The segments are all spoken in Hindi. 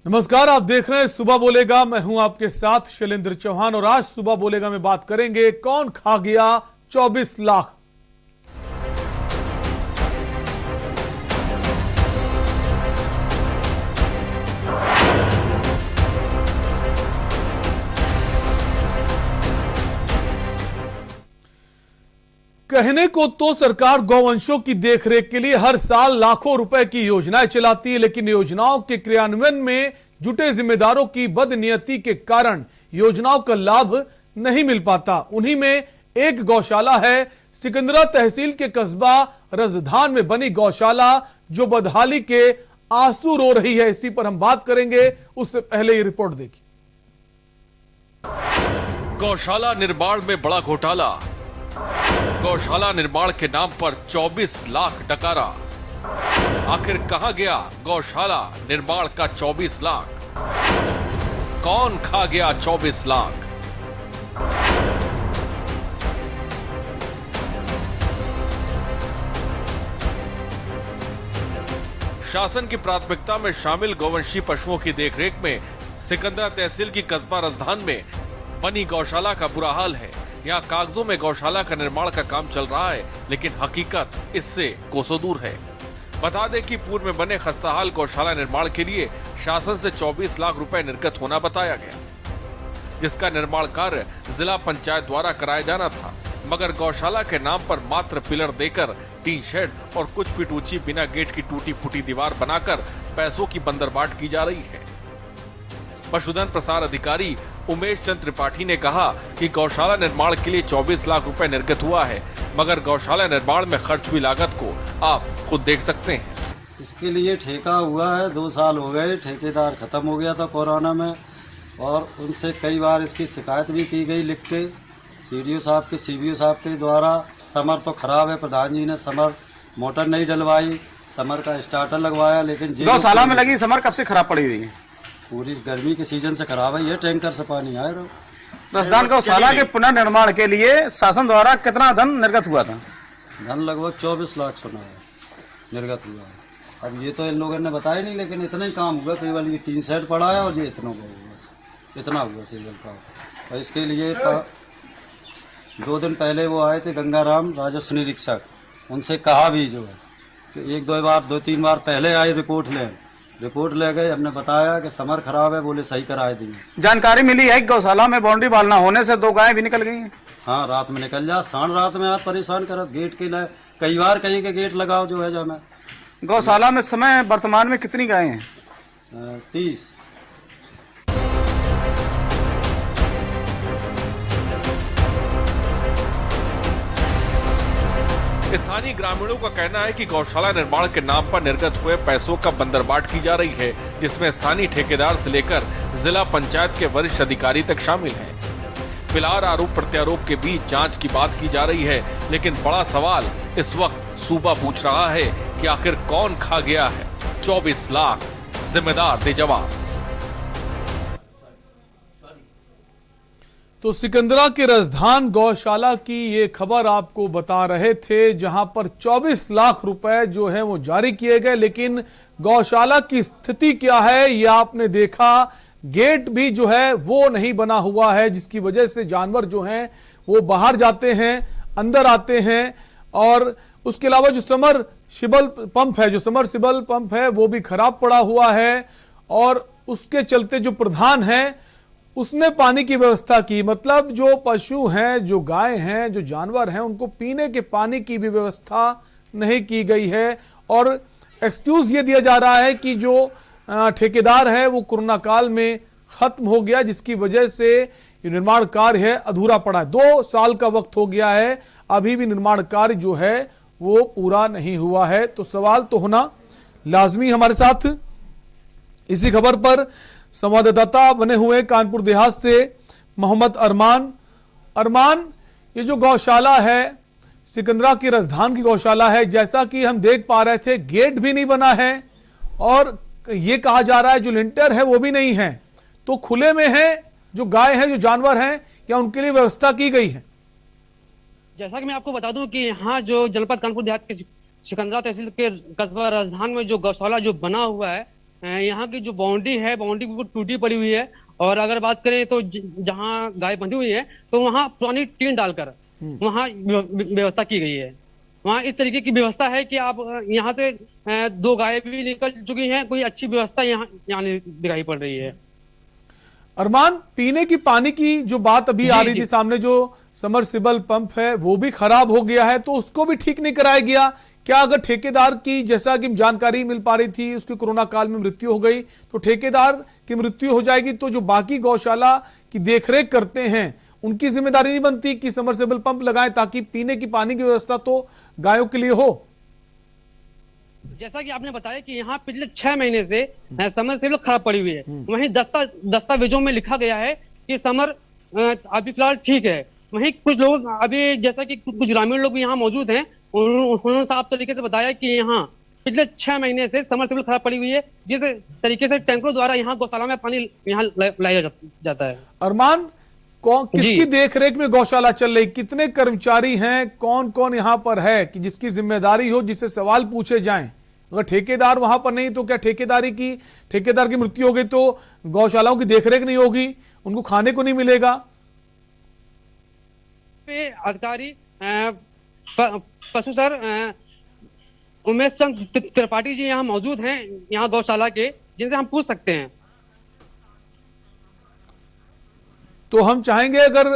नमस्कार, आप देख रहे हैं सुबह बोलेगा। मैं हूं आपके साथ शैलेंद्र चौहान और आज सुबह बोलेगा में बात करेंगे कौन खा गया 24 लाख। कहने को तो सरकार गौवंशों की देखरेख के लिए हर साल लाखों रुपए की योजनाएं चलाती है, लेकिन योजनाओं के क्रियान्वयन में जुटे जिम्मेदारों की बदनीयती के कारण योजनाओं का लाभ नहीं मिल पाता। उन्हीं में एक गौशाला है सिकंदरा तहसील के कस्बा रजधान में बनी गौशाला, जो बदहाली के आंसू रो रही है। इसी पर हम बात करेंगे, उससे पहले ये रिपोर्ट देखिए। गौशाला निर्माण में बड़ा घोटाला। गौशाला निर्माण के नाम पर 24 लाख डकारा। आखिर कहां गया गौशाला निर्माण का 24 लाख? कौन खा गया 24 लाख? शासन की प्राथमिकता में शामिल गौवंशी पशुओं की देखरेख में सिकंदरा तहसील की कस्बा रजधान में बनी गौशाला का बुरा हाल है। यहाँ कागजों में गौशाला का निर्माण का काम चल रहा है, लेकिन हकीकत इससे कोसों दूर है। बता दें कि पूर्व में बने खस्ताहाल गौशाला निर्माण के लिए शासन से 24 लाख रुपए निर्गत होना बताया गया, जिसका निर्माण कार्य जिला पंचायत द्वारा कराया जाना था। मगर गौशाला के नाम पर मात्र पिलर देकर टीन शेड और कुछ फीट ऊंची बिना गेट की टूटी फूटी दीवार बनाकर पैसों की बंदरबाट की जा रही है। पशुधन प्रसार अधिकारी उमेश चंद्र त्रिपाठी ने कहा कि गौशाला निर्माण के लिए 24 लाख रुपए निर्गत हुआ है, मगर गौशाला निर्माण में खर्च हुई लागत को आप खुद देख सकते हैं। इसके लिए ठेका हुआ है, 2 साल हो गए। ठेकेदार खत्म हो गया था कोरोना में, और उनसे कई बार इसकी शिकायत भी की गई लिख के सीडीओ साहब के, सीबीओ साहब के द्वारा। समर तो खराब है, प्रधान जी ने समर मोटर नहीं डलवाई, समर का स्टार्टर लगवाया, लेकिन गौशाला में लगी समर कब से खराब पड़ी हुई है? पूरी गर्मी के सीजन से खराब है। ये टैंकर से पानी आए रहो। रजधान गौशाला के पुनर्निर्माण के लिए शासन द्वारा कितना धन निर्गत हुआ था? धन लगभग 24 लाख सुना है निर्गत हुआ है। अब ये तो इन लोगों ने बताया नहीं, लेकिन इतना ही काम हुआ। केवल ये टीन सेट पड़ा है और ये इतना हुआ, बस इतना हुआ केवल काम। और इसके लिए 2 दिन पहले वो आए थे गंगाराम राजस्व निरीक्षक, उनसे कहा भी जो है कि 1-2 बार 2-3 बार पहले आए रिपोर्ट ले गए। हमने बताया कि समर खराब है, बोले सही कराए देंगे। जानकारी मिली है कि गौशाला में बाउंड्री वाल ना होने से 2 गायें भी निकल गई हैं। हाँ, रात में निकल जा, साढ़ रात में आज परेशान कर गेट के लिए। कई बार कहीं के गेट लगाओ जो है जाना। गौशाला में समय वर्तमान में कितनी गायें हैं? 30। स्थानीय ग्रामीणों का कहना है कि गौशाला निर्माण के नाम पर निर्गत हुए पैसों का बंदरबाट की जा रही है, जिसमें स्थानीय ठेकेदार से लेकर जिला पंचायत के वरिष्ठ अधिकारी तक शामिल हैं। फिलहाल आरोप प्रत्यारोप के बीच जांच की बात की जा रही है, लेकिन बड़ा सवाल इस वक्त सूबा पूछ रहा है कि आखिर कौन खा गया है 24 लाख? जिम्मेदार दे जवाब। तो सिकंदरा के रजधान गौशाला की ये खबर आपको बता रहे थे, जहां पर 24 लाख रुपए जो है वो जारी किए गए, लेकिन गौशाला की स्थिति क्या है ये आपने देखा। गेट भी जो है वो नहीं बना हुआ है, जिसकी वजह से जानवर जो हैं वो बाहर जाते हैं, अंदर आते हैं। और उसके अलावा जो समरसिबल पंप है वो भी खराब पड़ा हुआ है, और उसके चलते जो प्रधान है उसने पानी की व्यवस्था की, मतलब जो पशु हैं, जो गाय हैं, जो जानवर हैं, उनको पीने के पानी की भी व्यवस्था नहीं की गई है। और एक्सक्यूज ये दिया जा रहा है कि जो ठेकेदार है वो कोरोना काल में खत्म हो गया, जिसकी वजह से ये निर्माण कार्य है अधूरा पड़ा है। 2 साल का वक्त हो गया है, अभी भी निर्माण कार्य जो है वो पूरा नहीं हुआ है। तो सवाल तो होना लाजमी। हमारे साथ इसी खबर पर संवाददाता बने हुए कानपुर देहात से मोहम्मद अरमान, ये जो गौशाला है सिकंदरा की राजधान की गौशाला है, जैसा कि हम देख पा रहे थे गेट भी नहीं बना है, और ये कहा जा रहा है जो लिंटर है वो भी नहीं है। तो खुले में है जो गाय है, जो जानवर हैं, क्या उनके लिए व्यवस्था की गई है? जैसा कि मैं आपको बता दूं कि यहाँ जो जनपद कानपुर देहात के सिकंदरा तहसील के कस्बा राजधान में जो गौशाला जो बना हुआ है, यहाँ की जो बाउंड्री है, बाउंड्री बिल्कुल टूटी पड़ी हुई है। और अगर बात करें तो जहाँ गाय बंधी हुई है तो वहाँ पुरानी टीन डालकर वहाँ व्यवस्था की गई है। वहाँ इस तरीके की व्यवस्था है कि आप यहाँ से 2 गाय भी निकल चुकी हैं। कोई अच्छी व्यवस्था यहाँ नहीं दिखाई पड़ रही है। अरमान, पीने की पानी की जो बात अभी आ रही थी सामने, जो समरसिबल पंप है वो भी खराब हो गया है, तो उसको भी ठीक नहीं कराया गया क्या? अगर ठेकेदार की, जैसा कि जानकारी मिल पा रही थी, उसकी कोरोना काल में मृत्यु हो गई, तो ठेकेदार की मृत्यु हो जाएगी, तो जो बाकी गौशाला की देखरेख करते हैं उनकी जिम्मेदारी नहीं बनती कि समरसेबल पंप लगाएं ताकि पीने की पानी की व्यवस्था तो गायों के लिए हो? जैसा कि आपने बताया कि यहाँ पिछले 6 महीने से समरसेबल खराब पड़ी हुई है। वहीं दस्तावेजों में लिखा गया है कि समर अभी फिलहाल ठीक है। वहीं कुछ लोग अभी, जैसा कि कुछ ग्रामीण लोग यहाँ मौजूद हैं, उन्होंने साफ तरीके से बताया कि यहाँ पिछले 6 महीने से समरसेबल खराब पड़ी हुई है, जिस तरीके से टैंकरों द्वारा यहाँ गौशाला में पानी यहाँ लाया जाता है। अरमान, किसकी देखरेख में गौशाला चल रही? कितने कर्मचारी हैं? कौन कौन यहाँ पर है कि जिसकी जिम्मेदारी हो, जिससे सवाल पूछे जाएं? अगर ठेकेदार वहां पर नहीं तो क्या ठेकेदार की मृत्यु हो गई तो गौशालाओं की देखरेख नहीं होगी, उनको खाने को नहीं मिलेगा? अधिकारी पशु सर उमेश चंद त्रिपाठी जी यहाँ मौजूद हैं, यहाँ गौशाला के, जिनसे हम पूछ सकते हैं। तो हम चाहेंगे अगर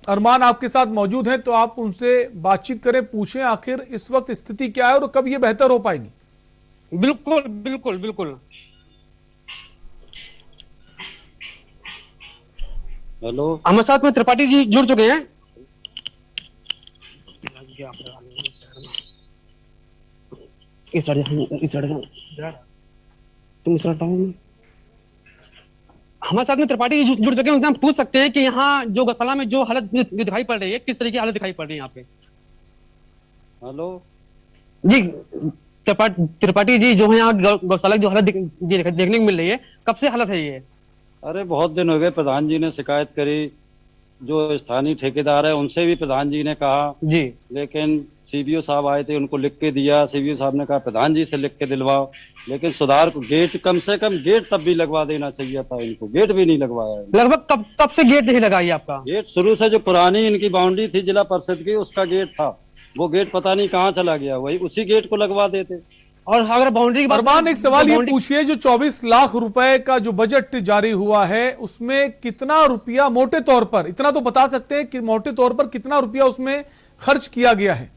अरमान आपके साथ मौजूद हैं तो आप उनसे बातचीत करें, पूछें आखिर इस वक्त स्थिति क्या है और कब ये बेहतर हो पाएगी। बिल्कुल बिल्कुल बिल्कुल। हेलो, हमारे साथ में त्रिपाठी जी जुड़ चुके हैं। हमारे साथ में त्रिपाठी जी जुड़ चुके हैं, उनसे हम पूछ सकते हैं कि यहाँ जो गौशाला में जो हालत दिखाई पड़ रही है, किस तरह की हालत दिखाई पड़ रही है यहाँ पे। हेलो जी, त्रिपाठी जी जो है यहाँ गौशाला की जो हालत देखने को मिल रही है, कब से हालत है ये? अरे बहुत दिन हो गए, प्रधान जी ने शिकायत करी, जो स्थानीय ठेकेदार है उनसे भी प्रधान जी ने कहा जी, लेकिन सीबीओ साहब आए थे, उनको लिख के दिया। सीबीओ साहब ने कहा प्रधान जी से लिख के दिलवाओ, लेकिन सुधार को गेट, कम से कम गेट तब भी लगवा देना चाहिए था इनको, गेट भी नहीं लगवाया। लगभग कब से गेट नहीं लगाई आपका? गेट शुरू से जो पुरानी इनकी बाउंड्री थी जिला परिषद की, उसका गेट था, वो गेट पता नहीं कहाँ चला गया, वही उसी गेट को लगवा देते। और अगर बाउंड्री की अरमान, एक सवाल ये पूछिए, जो 24 लाख रुपए का जो बजट जारी हुआ है उसमें कितना रुपया मोटे तौर पर, इतना तो बता सकते हैं कि मोटे तौर पर कितना रुपया उसमें खर्च किया गया है?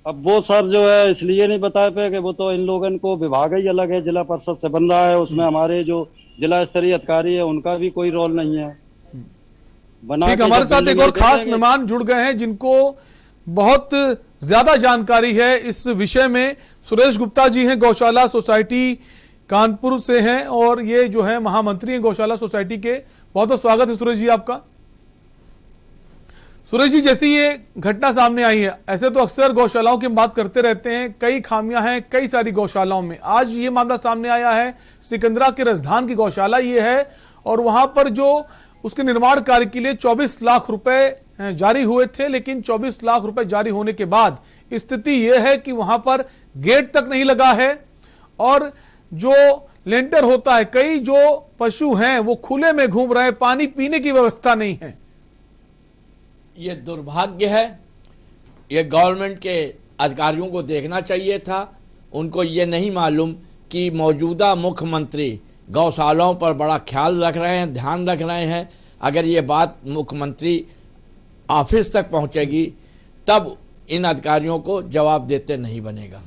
अब वो सर जो है इसलिए नहीं बता पाए कि वो तो इन लोगों को विभाग ही अलग है, जिला परिषद से बन रहा है, उसमें हमारे जो जिला स्तरीय अधिकारी है उनका भी कोई रोल नहीं है। ठीक, हमारे साथ एक और खास मेहमान जुड़ गए हैं जिनको बहुत ज्यादा जानकारी है इस विषय में। सुरेश गुप्ता जी हैं, गौशाला सोसाइटी कानपुर से हैं और ये जो है महामंत्री हैं गौशाला सोसाइटी के। बहुत बहुत स्वागत है सुरेश जी आपका। सुरेश जी, जैसी ये घटना सामने आई है, ऐसे तो अक्सर गौशालाओं की बात करते रहते हैं, कई खामियां हैं कई सारी गौशालाओं में। आज ये मामला सामने आया है, सिकंदरा के राजधान की गौशाला ये है और वहां पर जो उसके निर्माण कार्य के लिए 24 लाख रुपए जारी हुए थे, लेकिन 24 लाख रुपए जारी होने के बाद स्थिति यह है कि वहां पर गेट तक नहीं लगा है और जो लेंटर होता है, कई जो पशु हैं वो खुले में घूम रहे हैं, पानी पीने की व्यवस्था नहीं है। ये दुर्भाग्य है, ये गवर्नमेंट के अधिकारियों को देखना चाहिए था। उनको ये नहीं मालूम कि मौजूदा मुख्यमंत्री गौशालाओं पर बड़ा ख्याल रख रहे हैं, ध्यान रख रहे हैं। अगर ये बात मुख्यमंत्री ऑफिस तक पहुंचेगी तब इन अधिकारियों को जवाब देते नहीं बनेगा।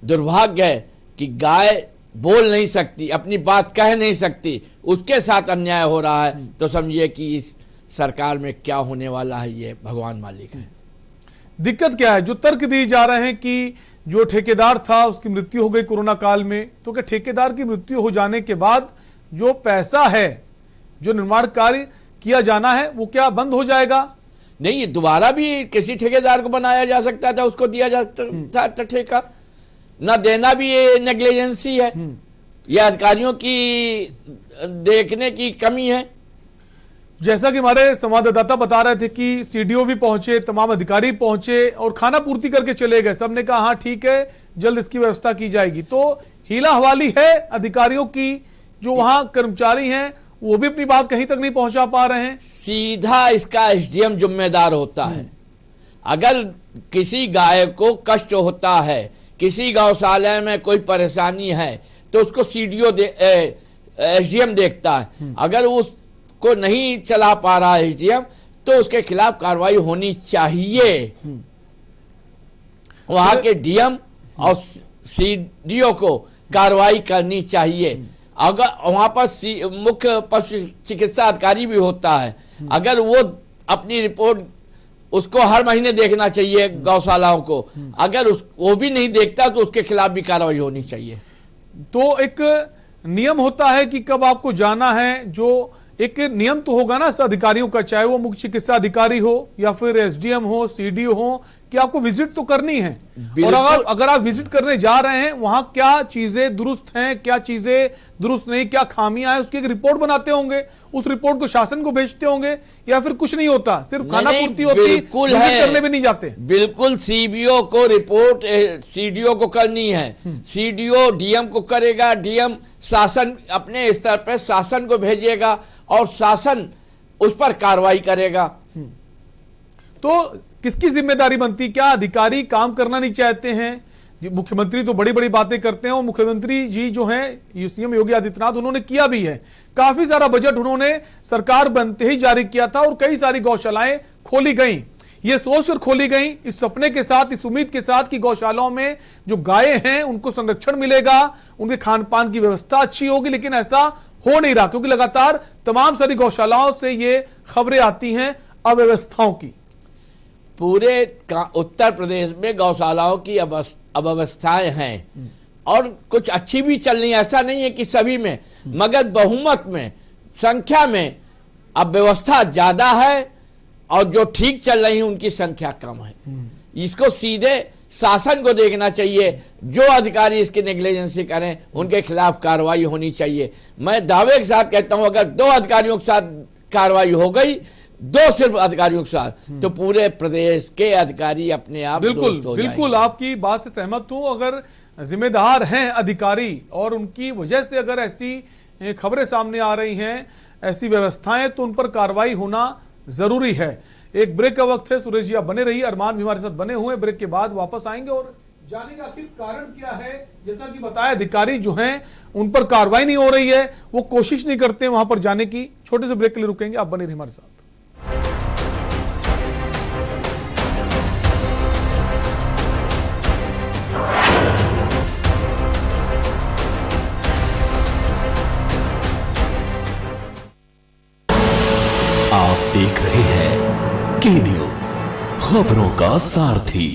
दुर्भाग्य है कि गाय बोल नहीं सकती, अपनी बात कह नहीं सकती, उसके साथ अन्याय हो रहा है, तो समझिए कि इस सरकार में क्या होने वाला है ये भगवान मालिक है। दिक्कत क्या है? जो तर्क दिए जा रहे हैं कि जो ठेकेदार था उसकी मृत्यु हो गई कोरोना काल में, तो क्या ठेकेदार की मृत्यु हो जाने के बाद जो पैसा है, जो निर्माण कार्य किया जाना है, वो क्या बंद हो जाएगा? नहीं, दोबारा भी किसी ठेकेदार को बनाया जा सकता था, उसको दिया जा सकता था ठेका। न देना भी ये नेग्लिजेंसी है, ये अधिकारियों की देखने की कमी है। जैसा कि हमारे संवाददाता बता रहे थे कि सीडीओ भी पहुंचे, तमाम अधिकारी पहुंचे और खाना पूर्ति करके चले गए। सबने कहा हाँ ठीक है, जल्द इसकी व्यवस्था की जाएगी। तो हीला हवाली है अधिकारियों की, जो वहां कर्मचारी हैं वो भी अपनी बात कहीं तक नहीं पहुंचा पा रहे हैं। सीधा इसका एसडीएम जिम्मेदार होता है। अगर किसी गाय को कष्ट होता है, किसी गौशाला में कोई परेशानी है, तो उसको सीडीओ एसडीएम देखता है। अगर उसको नहीं चला पा रहा है एसडीएम, तो उसके खिलाफ कार्रवाई होनी चाहिए। वहां के डीएम और सीडीओ को कार्रवाई करनी चाहिए। अगर वहां पर मुख्य पशु चिकित्सा अधिकारी भी होता है, अगर वो अपनी रिपोर्ट उसको हर महीने देखना चाहिए गौशालाओं को, अगर वो भी नहीं देखता तो उसके खिलाफ भी कार्रवाई होनी चाहिए। तो एक नियम होता है कि कब आपको जाना है, जो एक नियम तो होगा ना अधिकारियों का, चाहे वो मुख्य चिकित्सा अधिकारी हो या फिर एसडीएम हो, सीडीओ हो, कि आपको विजिट तो करनी है। और अगर आप विजिट करने जा रहे हैं, वहां क्या चीजें दुरुस्त हैं, क्या चीजें दुरुस्त नहीं, क्या खामियां हैं, उसकी एक रिपोर्ट बनाते होंगे, उस रिपोर्ट को शासन को भेजते होंगे, या फिर कुछ नहीं होता, सिर्फ खाना पूर्ति होती, विजिट करने भी नहीं जाते। बिल्कुल, सीबीओ को रिपोर्ट सीडीओ को करनी है, सीडीओ डीएम को करेगा, डीएम शासन अपने स्तर पर शासन को भेजेगा और शासन उस पर कार्रवाई करेगा। तो किसकी जिम्मेदारी बनती? क्या अधिकारी काम करना नहीं चाहते हैं? मुख्यमंत्री तो बड़ी बड़ी बातें करते हैं, और मुख्यमंत्री जी जो हैं सीएम योगी आदित्यनाथ, उन्होंने किया भी है। काफी सारा बजट उन्होंने सरकार बनते ही जारी किया था और कई सारी गौशालाएं खोली गई, ये सोचकर खोली गई, इस सपने के साथ, इस उम्मीद के साथ कि गौशालाओं में जो गायें हैं उनको संरक्षण मिलेगा, उनके खान पान की व्यवस्था अच्छी होगी। लेकिन ऐसा हो नहीं रहा, क्योंकि लगातार तमाम सारी गौशालाओं से ये खबरें आती हैं अव्यवस्थाओं की। पूरे उत्तर प्रदेश में गौशालाओं की अव्यवस्थाएं हैं, और कुछ अच्छी भी चल रही है, ऐसा नहीं है कि सभी में, मगर बहुमत में, संख्या में अव्यवस्था ज्यादा है, और जो ठीक चल रही है उनकी संख्या कम है। इसको सीधे शासन को देखना चाहिए, जो अधिकारी इसकी नेग्लिजेंसी करें उनके खिलाफ कार्रवाई होनी चाहिए। मैं दावे के साथ कहता हूं, अगर 2 अधिकारियों के साथ कार्रवाई हो गई, 2 सिर्फ अधिकारियों के साथ, तो पूरे प्रदेश के अधिकारी अपने आप बिल्कुल आपकी बात से सहमत हूं। अगर जिम्मेदार हैं अधिकारी और उनकी वजह से अगर ऐसी खबरें सामने आ रही हैं, ऐसी व्यवस्थाएं, तो उन पर कार्रवाई होना जरूरी है। एक ब्रेक का वक्त है, सुरेश जी आप बने रहिए, अरमान भी हमारे साथ बने हुए। ब्रेक के बाद वापस आएंगे और जानेंगे आखिर कारण क्या है। जैसा कि बताया, अधिकारी जो हैं उन पर कार्रवाई नहीं हो रही है, वो कोशिश नहीं करते वहां पर जाने की। छोटे से ब्रेक के लिए रुकेंगे, आप बने रहिए हमारे साथ। आप देख रहे हैं के न्यूज, खबरों का सारथी।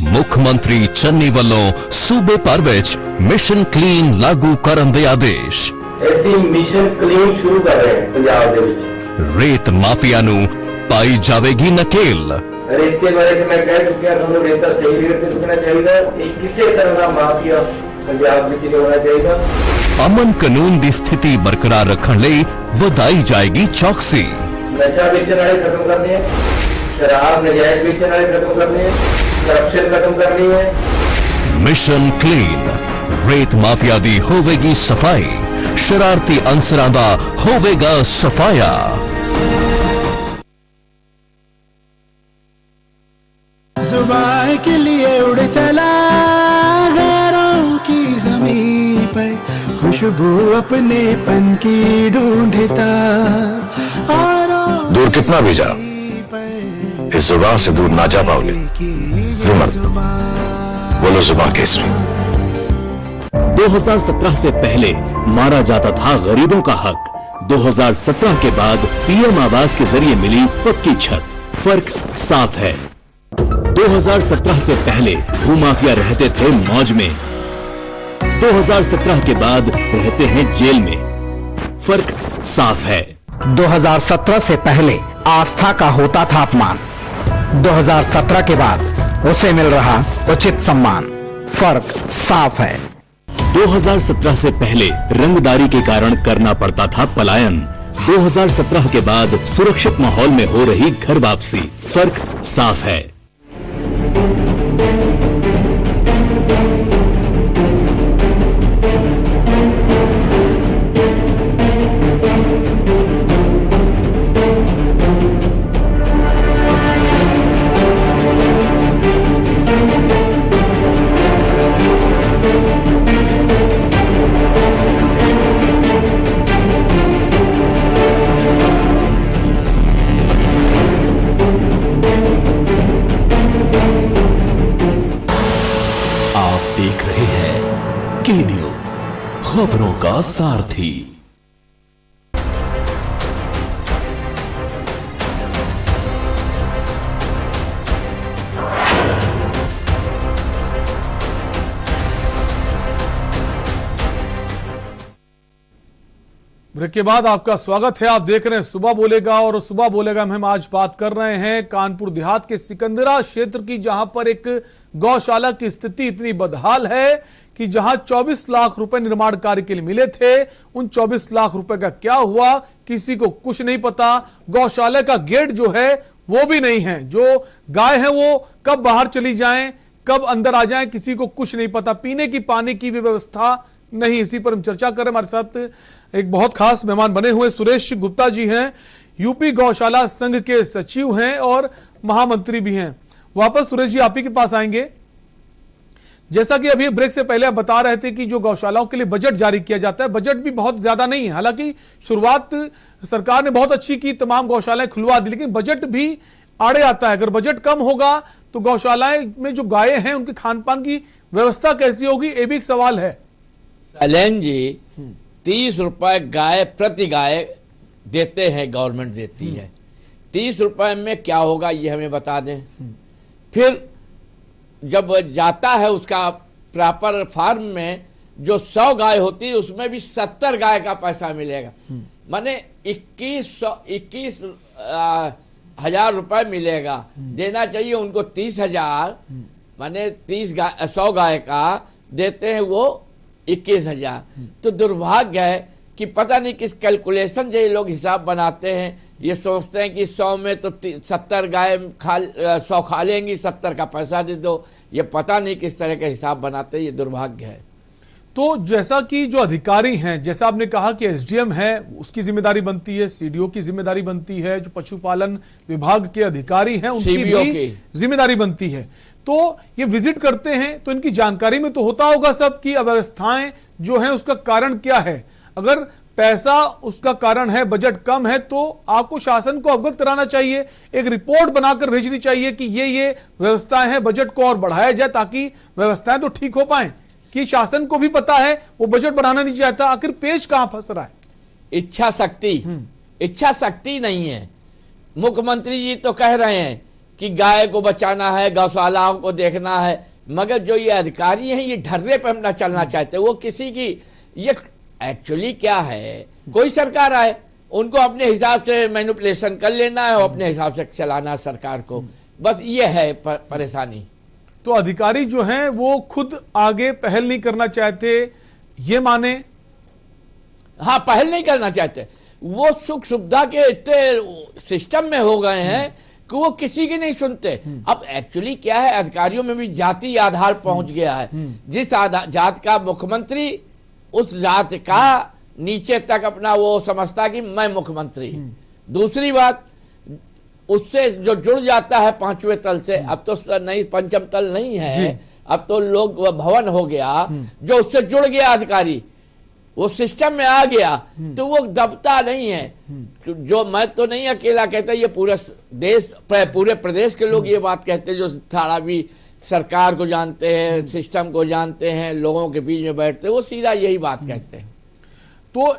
ਮੁੱਖ ਮੰਤਰੀ ਚੰਨੀ ਵੱਲੋਂ ਸੂਬੇ ਭਰ ਵਿੱਚ ਮਿਸ਼ਨ ਕਲੀਨ ਲਾਗੂ ਕਰਨ ਦੇ ਆਦੇਸ਼। ਅਸੀਂ ਮਿਸ਼ਨ ਕਲੀਨ ਸ਼ੁਰੂ ਕਰ ਰਹੇ ਹਾਂ ਪੰਜਾਬ ਦੇ ਵਿੱਚ। ਰੇਤ ਮਾਫੀਆ ਨੂੰ ਪਾਈ ਜਾਵੇਗੀ ਨਕੇਲ। ਰੇਤੇ ਬਾਰੇ ਮੈਂ ਕਹਿ ਚੁੱਕਿਆ, ਤੁਹਾਨੂੰ ਰੇਤਾ ਸਹੀ ਰੇਟ ਤੇ ਚੁੱਕਣਾ ਚਾਹੀਦਾ। ਇਹ ਕਿਸੇ ਤਰ੍ਹਾਂ ਦਾ ਮਾਫੀਆ ਪੰਜਾਬ ਵਿੱਚ ਨਹੀਂ ਹੋਣਾ ਚਾਹੀਦਾ। ਅਮਨ ਕਾਨੂੰਨ ਦੀ ਸਥਿਤੀ ਬਰਕਰਾਰ ਰੱਖਣ ਲਈ ਵਧਾਈ ਜਾਏਗੀ ਚੌਕਸੀ। ਨਸ਼ਾ ਵੇਚਣ ਵਾਲੇ ਖਤਮ ਕਰਨੇ ਹੈ, ਸ਼ਰਾਬ ਨਜਾਇਜ਼ ਵੇਚਣ ਵਾਲੇ ਖਤਮ ਕਰਨੇ ਹੈ, करप्शन खत्म करनी है। मिशन क्लीन, रेत माफिया दी होवेगी सफाई, शरारती अंसरां दा होवेगा सफाया। जुबान के लिए उड़ चला गैरों की ज़मीं पर, खुशबू अपने पन की ढूंढता। और दूर कितना भी जाओ, इस जुबान से दूर ना जा पाओगे। बोलो जुबान केसरी। 2017 से पहले मारा जाता था गरीबों का हक। 2017 के बाद पीएम आवास के जरिए मिली पक्की छत। फर्क साफ है। 2017 से पहले भूमाफिया रहते थे मौज में, 2017 के बाद रहते हैं जेल में। फर्क साफ है। 2017 से पहले आस्था का होता था अपमान, 2017 के बाद उसे मिल रहा उचित सम्मान। फर्क साफ है। 2017 से पहले रंगदारी के कारण करना पड़ता था पलायन, 2017 के बाद सुरक्षित माहौल में हो रही घर वापसी। फर्क साफ है। खबरों का सारथी। ब्रेक के बाद आपका स्वागत है। आप देख रहे हैं सुबह बोलेगा, और सुबह बोलेगा में हम आज बात कर रहे हैं कानपुर देहात के सिकंदरा क्षेत्र की, जहां पर एक गौशाला की स्थिति इतनी बदहाल है कि जहां 24 लाख रुपए निर्माण कार्य के लिए मिले थे, उन 24 लाख रुपए का क्या हुआ किसी को कुछ नहीं पता। गौशाला का गेट जो है वो भी नहीं है, जो गाय है वो कब बाहर चली जाएं, कब अंदर आ जाएं, किसी को कुछ नहीं पता। पीने की पानी की भी व्यवस्था नहीं। इसी पर हम चर्चा कर रहे हैं। हमारे साथ एक बहुत खास मेहमान बने हुए सुरेश गुप्ता जी हैं, यूपी गौशाला संघ के सचिव हैं और महामंत्री भी हैं। वापस सुरेश जी आप ही के पास आएंगे। जैसा कि अभी ब्रेक से पहले आप बता रहे थे कि जो गौशालाओं के लिए बजट जारी किया जाता है, बजट भी बहुत ज्यादा नहीं है। हालांकि शुरुआत सरकार ने बहुत अच्छी की, तमाम गौशालाएं खुलवा दी, लेकिन बजट भी आड़े आता है। अगर बजट कम होगा तो गौशालाएं में जो गायें हैं उनके खान पान की व्यवस्था कैसी होगी, ये भी एक सवाल है। सैलेन जी 30 रुपए गाय प्रति गाय देते हैं, गवर्नमेंट देती है। 30 रुपए में क्या होगा ये हमें बता दें। फिर जब जाता है उसका प्रॉपर फार्म में, जो 100 गाय होती है उसमें भी 70 गाय का पैसा मिलेगा, माने 21,000 रुपए मिलेगा। देना चाहिए उनको 30,000, माने 100 गाय का देते हैं वो 21,000। तो दुर्भाग्य है कि पता नहीं किस कैलकुलेशन से ये लोग हिसाब बनाते हैं। ये सोचते हैं कि 100 में तो 70 गाय 100 खा लेंगी, 70 का पैसा दे दो। ये पता नहीं किस तरह का हिसाब बनाते हैं, ये दुर्भाग्य है। तो जैसा कि जो अधिकारी हैं, जैसा आपने कहा कि एसडीएम है उसकी जिम्मेदारी बनती है, सीडीओ की जिम्मेदारी बनती है, जो पशुपालन विभाग के अधिकारी हैं उनकी भी जिम्मेदारी बनती है। तो ये विजिट करते हैं तो इनकी जानकारी में तो होता होगा सब की अव्यवस्थाएं जो हैं उसका कारण क्या है। अगर पैसा उसका कारण है, बजट कम है, तो आपको शासन को अवगत कराना चाहिए, एक रिपोर्ट बनाकर भेजनी चाहिए कि ये व्यवस्थाएं हैं, बजट को और बढ़ाया जाए ताकि व्यवस्थाएं तो ठीक हो पाए। कि शासन को भी पता है वो बजट बढ़ाना नहीं चाहता, आखिर पेच कहां फंस रहा है। इच्छा शक्ति नहीं है। मुख्यमंत्री जी तो कह रहे हैं कि गाय को बचाना है, गौशालाओं को देखना है, मगर जो ये अधिकारी हैं ये ढर्रे पे अपना चलना चाहते हैं। वो किसी की, ये एक्चुअली क्या है, कोई सरकार आए उनको अपने हिसाब से मैनिपुलेशन कर लेना है और अपने हिसाब से चलाना सरकार को, बस ये है परेशानी। तो अधिकारी जो हैं वो खुद आगे पहल नहीं करना चाहते, ये माने? हाँ, पहल नहीं करना चाहते। वो सुख सुविधा के इतने सिस्टम में हो गए हैं कि वो किसी की नहीं सुनते। अब एक्चुअली क्या है, अधिकारियों में भी जाति आधार पहुंच गया है। जिस जात का मुख्यमंत्री, उस जात का नीचे तक अपना वो समझता कि मैं मुख्यमंत्री। दूसरी बात, उससे जो जुड़ जाता है 5वें तल से, अब तो नहीं, पंचम तल नहीं है, अब तो लोग भवन हो गया, जो उससे जुड़ गया अधिकारी, वो सिस्टम में आ गया, तो वो दबता नहीं है। जो मैं तो नहीं अकेला कहता, ये पूरा देश, पूरे प्रदेश के लोग ये बात कहते हैं, जो थाड़ा भी सरकार को जानते हैं, सिस्टम को जानते हैं, लोगों के बीच में बैठते हैं, वो सीधा यही बात कहते हैं। तो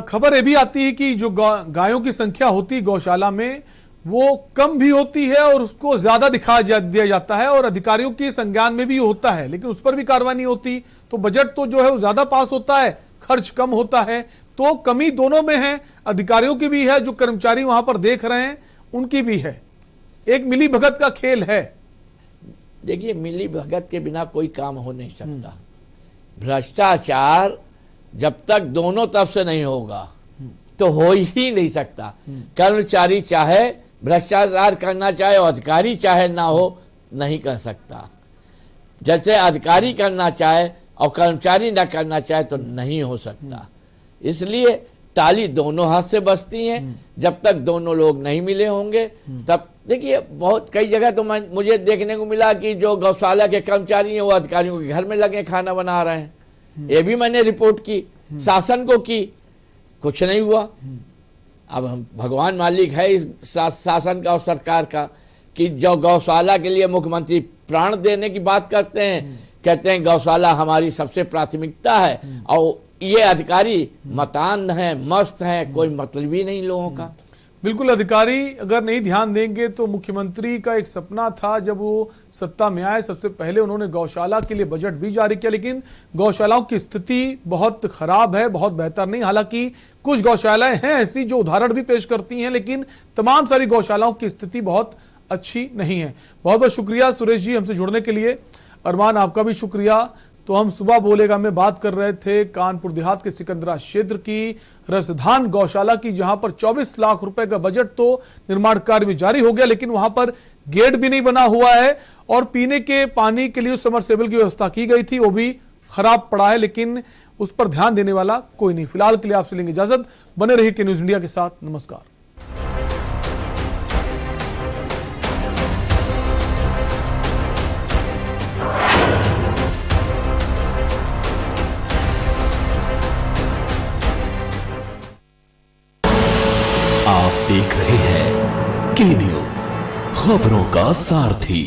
खबर ये भी आती है कि जो गायों की संख्या होती है गौशाला में वो कम भी होती है और उसको ज्यादा दिखा दिया जाता है, और अधिकारियों के संज्ञान में भी होता है, लेकिन उस पर भी कार्रवाई नहीं होती। तो बजट तो जो है वो ज्यादा पास होता है, खर्च कम होता है। तो कमी दोनों में है, अधिकारियों की भी है, जो कर्मचारी वहां पर देख रहे हैं उनकी भी है। एक मिली भगत का खेल है। देखिए, मिली भगत के बिना कोई काम हो नहीं सकता। भ्रष्टाचार जब तक दोनों तरफ से नहीं होगा तो हो ही नहीं सकता। कर्मचारी चाहे भ्रष्टाचार करना चाहे और अधिकारी चाहे ना हो, नहीं कर सकता। जैसे अधिकारी करना चाहे और कर्मचारी ना करना चाहे तो नहीं हो सकता। इसलिए ताली दोनों हाथ से बजती हैं। जब तक दोनों लोग नहीं मिले होंगे तब, देखिए बहुत कई जगह तो मुझे देखने को मिला कि जो गौशाला के कर्मचारी हैं वो अधिकारियों के घर में लगे खाना बना रहे हैं। ये भी मैंने रिपोर्ट की, शासन को की, कुछ नहीं हुआ। अब हम भगवान मालिक है इस शासन का और सरकार का कि जो गौशाला के लिए मुख्यमंत्री प्राण देने की बात करते हैं, कहते हैं गौशाला हमारी सबसे प्राथमिकता है, और ये अधिकारी मतान है, मस्त है, कोई मतलब ही नहीं लोगों का। बिल्कुल, अधिकारी अगर नहीं ध्यान देंगे तो मुख्यमंत्री का एक सपना था जब वो सत्ता में आए, सबसे पहले उन्होंने गौशाला के लिए बजट भी जारी किया, लेकिन गौशालाओं की स्थिति बहुत खराब है, बहुत बेहतर नहीं। हालांकि कुछ गौशालाएं हैं ऐसी जो उदाहरण भी पेश करती हैं, लेकिन तमाम सारी गौशालाओं की स्थिति बहुत अच्छी नहीं है। बहुत बहुत शुक्रिया सुरेश जी हमसे जुड़ने के लिए। अरमान, आपका भी शुक्रिया। तो हम सुबह बोलेगा में बात कर रहे थे कानपुर देहात के सिकंदरा क्षेत्र की रसधान गौशाला की, जहां पर 24 लाख रुपए का बजट तो निर्माण कार्य में जारी हो गया, लेकिन वहां पर गेट भी नहीं बना हुआ है और पीने के पानी के लिए सबमर्सिबल की व्यवस्था की गई थी, वो भी खराब पड़ा है, लेकिन उस पर ध्यान देने वाला कोई नहीं। फिलहाल के लिए आपसे लेंगे इजाजत। बने रहिए के न्यूज इंडिया के साथ। नमस्कार। आप देख रहे हैं के न्यूज, खबरों का सारथी।